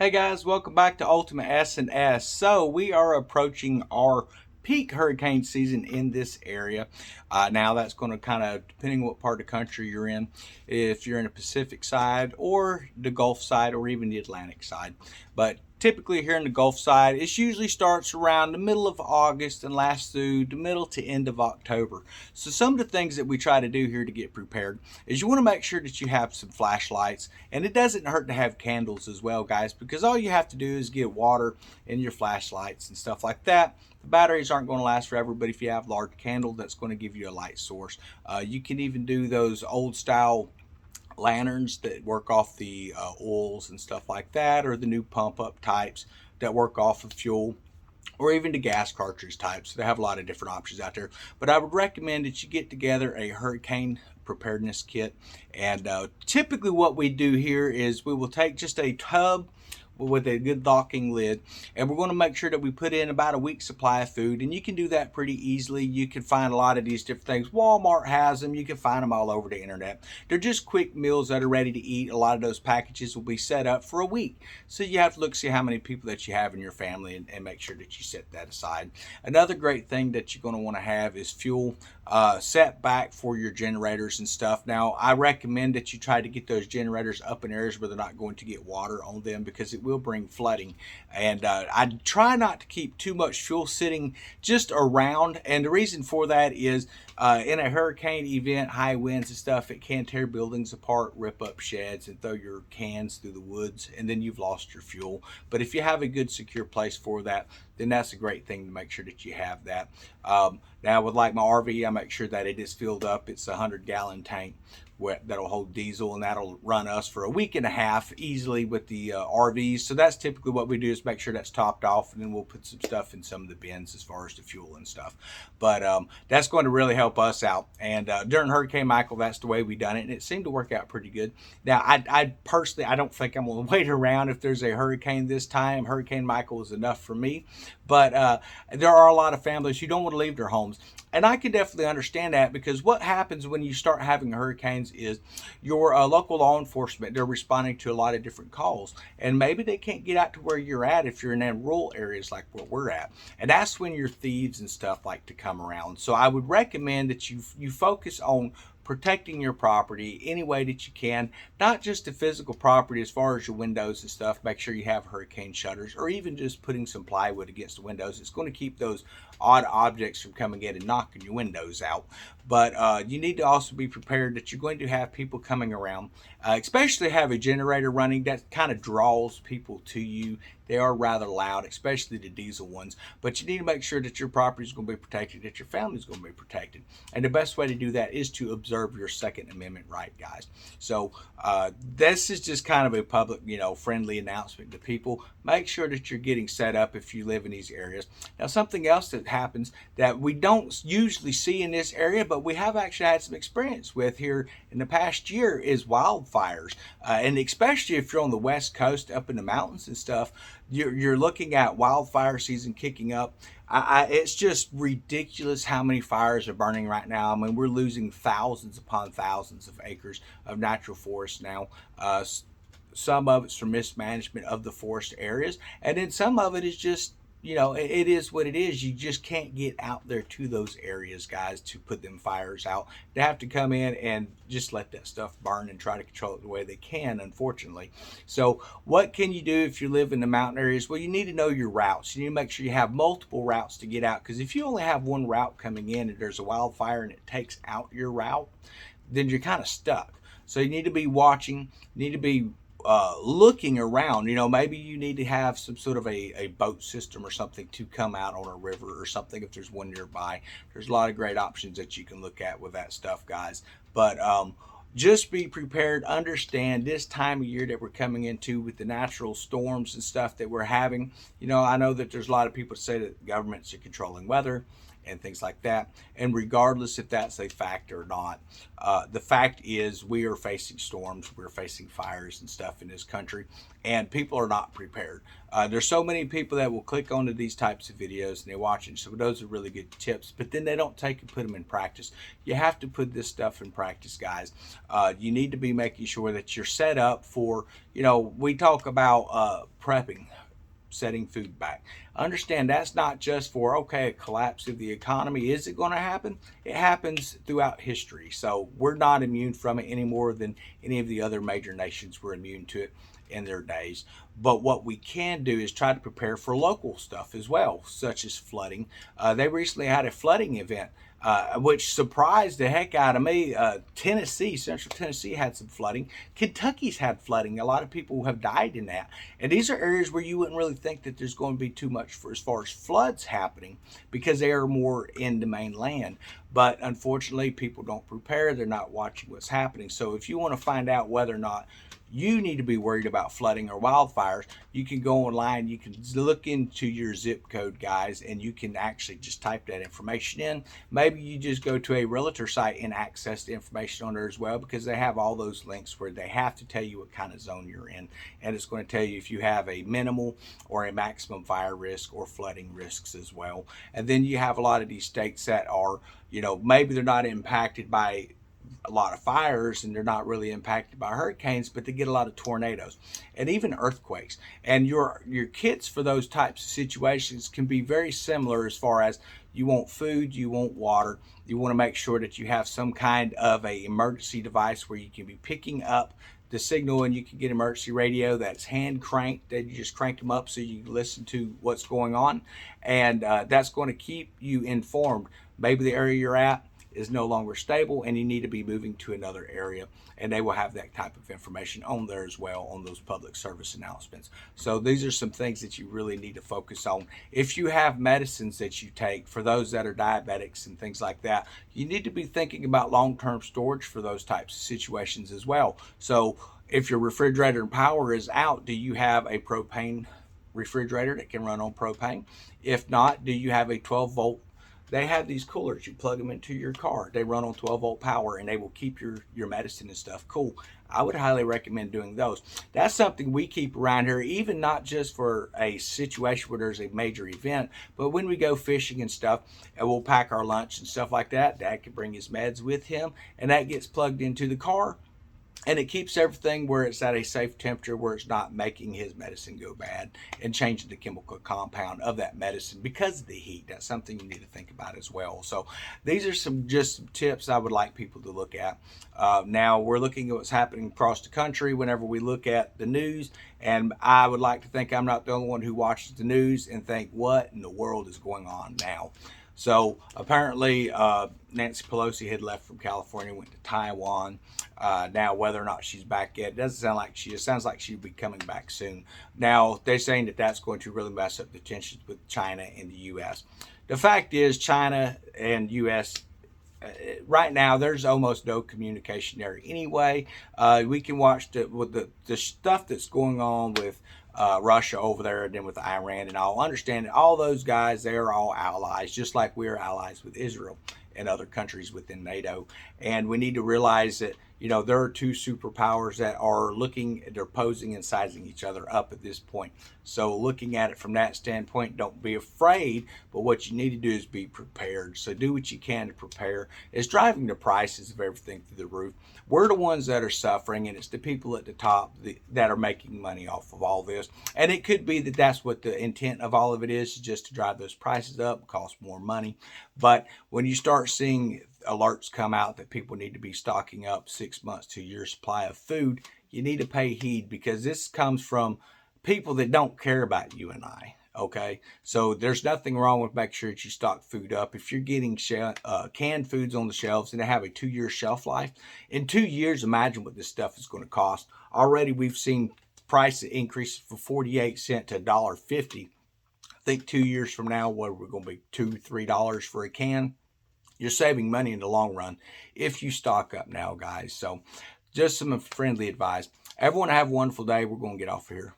Hey guys, welcome back to Ultimate S&S. So we are approaching our peak hurricane season in this area. Now that's going to kind of, depending what part of the country you're in, if you're in the Pacific side or the Gulf side or even the Atlantic side. But typically here in the Gulf side, it usually starts around the middle of August and lasts through the middle to end of October. So some of the things that we try to do here to get prepared is you want to make sure that you have some flashlights, and it doesn't hurt to have candles as well, guys, because all you have to do is get water in your flashlights and stuff like that. The batteries aren't going to last forever, but if you have a large candle, that's going to give you a light source. You can even do those old style lanterns that work off the oils and stuff like that, or the new pump up types that work off of fuel, or even the gas cartridge types. They have a lot of different options out there. But I would recommend that you get together a hurricane preparedness kit. And typically what we do here is we will take just a tub with a good locking lid, and we're going to make sure that we put in about a week's supply of food. And you can do that pretty easily. You can find a lot of these different things. Walmart has them. You can find them all over the internet. They're just quick meals that are ready to eat. A lot of those packages will be set up for a week, so you have to look, see how many people that you have in your family, and make sure that you set that aside. Another great thing that you're going to want to have is fuel set back for your generators and stuff. Now I recommend that you try to get those generators up in areas where they're not going to get water on them, because it will bring flooding. And I try not to keep too much fuel sitting just around, and the reason for that is in a hurricane event, high winds and stuff, it can tear buildings apart, rip up sheds, and throw your cans through the woods, and then you've lost your fuel. But if you have a good secure place for that, then that's a great thing to make sure that you have that. Now with like my RV, I make sure that it is filled up. It's a 100-gallon tank that'll hold diesel, and that'll run us for a week and a half easily with the RVs. So that's typically what we do, is make sure that's topped off, and then we'll put some stuff in some of the bins as far as the fuel and stuff. But that's going to really help us out. And during Hurricane Michael, that's the way we done it, and it seemed to work out pretty good. Now I personally, I don't think I'm going to wait around if there's a hurricane this time. Hurricane Michael is enough for me. But there are a lot of families who don't want to leave their homes. And I can definitely understand that, because what happens when you start having hurricanes is your local law enforcement, they're responding to a lot of different calls. And maybe they can't get out to where you're at if you're in rural areas like where we're at. And that's when your thieves and stuff like to come around. So I would recommend that you focus on protecting your property any way that you can, not just the physical property as far as your windows and stuff. Make sure you have hurricane shutters, or even just putting some plywood against the windows. It's going to keep those odd objects from coming in and knocking your windows out. But you need to also be prepared that you're going to have people coming around, especially have a generator running. That kind of draws people to you. They are rather loud, especially the diesel ones. But you need to make sure that your property is going to be protected, that your family is going to be protected. And the best way to do that is to observe your Second Amendment right, guys. So this is just kind of a public, friendly announcement to people. Make sure that you're getting set up if you live in these areas. Now, something else that happens that we don't usually see in this area, but we have actually had some experience with here in the past year, is wildfires. And especially if you're on the West Coast up in the mountains and stuff, you're looking at wildfire season kicking up. It's just ridiculous how many fires are burning right now. I mean, we're losing thousands upon thousands of acres of natural forest now. Some of it's from mismanagement of the forest areas, and then some of it is just, it is what it is. You just can't get out there to those areas, guys, to put them fires out. They have to come in and just let that stuff burn and try to control it the way they can, unfortunately. So what can you do if you live in the mountain areas? Well, you need to know your routes. You need to make sure you have multiple routes to get out, because if you only have one route coming in and there's a wildfire and it takes out your route, then you're kind of stuck. So you need to be watching, you need to be looking around. Maybe you need to have some sort of a boat system or something to come out on a river or something if there's one nearby. There's a lot of great options that you can look at with that stuff, guys. But just be prepared. Understand this time of year that we're coming into with the natural storms and stuff that we're having. I know that there's a lot of people say that governments are controlling weather, and things like that. And regardless if that's a fact or not, the fact is we are facing storms, we're facing fires and stuff in this country, and people are not prepared. There's so many people that will click onto these types of videos and they watch it. So those are really good tips, but then they don't take and put them in practice. You have to put this stuff in practice, guys. You need to be making sure that you're set up for, we talk about prepping, setting food back. Understand that's not just for, okay, a collapse of the economy. Is it going to happen? It happens throughout history. So we're not immune from it any more than any of the other major nations were immune to it in their days. But what we can do is try to prepare for local stuff as well, such as flooding. They recently had a flooding event, which surprised the heck out of me. Tennessee, Central Tennessee had some flooding. Kentucky's had flooding. A lot of people have died in that. And these are areas where you wouldn't really think that there's going to be too much for as far as floods happening because they are more in the mainland. But unfortunately, people don't prepare. They're not watching what's happening. So if you want to find out whether or not you need to be worried about flooding or wildfires, you can go online, you can look into your zip code, guys, and you can actually just type that information in. Maybe you just go to a realtor site and access the information on there as well, because they have all those links where they have to tell you what kind of zone you're in, and it's going to tell you if you have a minimal or a maximum fire risk or flooding risks as well. And then you have a lot of these states that are, maybe they're not impacted by a lot of fires and they're not really impacted by hurricanes, but they get a lot of tornadoes and even earthquakes. And your kits for those types of situations can be very similar as far as you want food, you want water, you want to make sure that you have some kind of a emergency device where you can be picking up the signal, and you can get emergency radio that's hand cranked, that you just crank them up so you can listen to what's going on, and that's going to keep you informed. Maybe the area you're at is no longer stable and you need to be moving to another area, and they will have that type of information on there as well on those public service announcements. So these are some things that you really need to focus on. If you have medicines that you take for those that are diabetics and things like that, you need to be thinking about long-term storage for those types of situations as well. So if your refrigerator and power is out, do you have a propane refrigerator that can run on propane? If not, do you have a 12-volt? They have these coolers. You plug them into your car. They run on 12-volt power, and they will keep your medicine and stuff cool. I would highly recommend doing those. That's something we keep around here, even not just for a situation where there's a major event, but when we go fishing and stuff, and we'll pack our lunch and stuff like that. Dad can bring his meds with him, and that gets plugged into the car. And it keeps everything where it's at a safe temperature, where it's not making his medicine go bad and changing the chemical compound of that medicine because of the heat. That's something you need to think about as well. So these are some tips I would like people to look at. Now we're looking at what's happening across the country whenever we look at the news. And I would like to think I'm not the only one who watches the news and think, what in the world is going on now? So apparently Nancy Pelosi had left from California, went to Taiwan. Now whether or not she's back yet, it doesn't sound like she is. It sounds like she'll be coming back soon. Now they're saying that that's going to really mess up the tensions with China and the U.S. The fact is, China and U.S. Right now there's almost no communication there anyway. We can watch the stuff that's going on with Russia over there, and then with Iran and all. Understand that all those guys, they are all allies, just like we are allies with Israel and other countries within NATO. And we need to realize that, there are two superpowers that are they're posing and sizing each other up at this point. So looking at it from that standpoint, don't be afraid, but what you need to do is be prepared. So do what you can to prepare. It's driving the prices of everything through the roof. We're the ones that are suffering, and it's the people at the top that are making money off of all this. And it could be that that's what the intent of all of it is, just to drive those prices up, cost more money. But when you start seeing alerts come out that people need to be stocking up 6 months to a year supply of food, you need to pay heed, because this comes from people that don't care about you and I. Okay, so there's nothing wrong with making sure that you stock food up. If you're getting canned foods on the shelves and they have a 2-year shelf life, in 2 years, imagine what this stuff is going to cost. Already we've seen price increase from 48 cents to $1.50. I think 2 years from now, we're going to be $2-3 for a can. You're saving money in the long run if you stock up now, guys. So just some friendly advice. Everyone have a wonderful day. We're going to get off of here.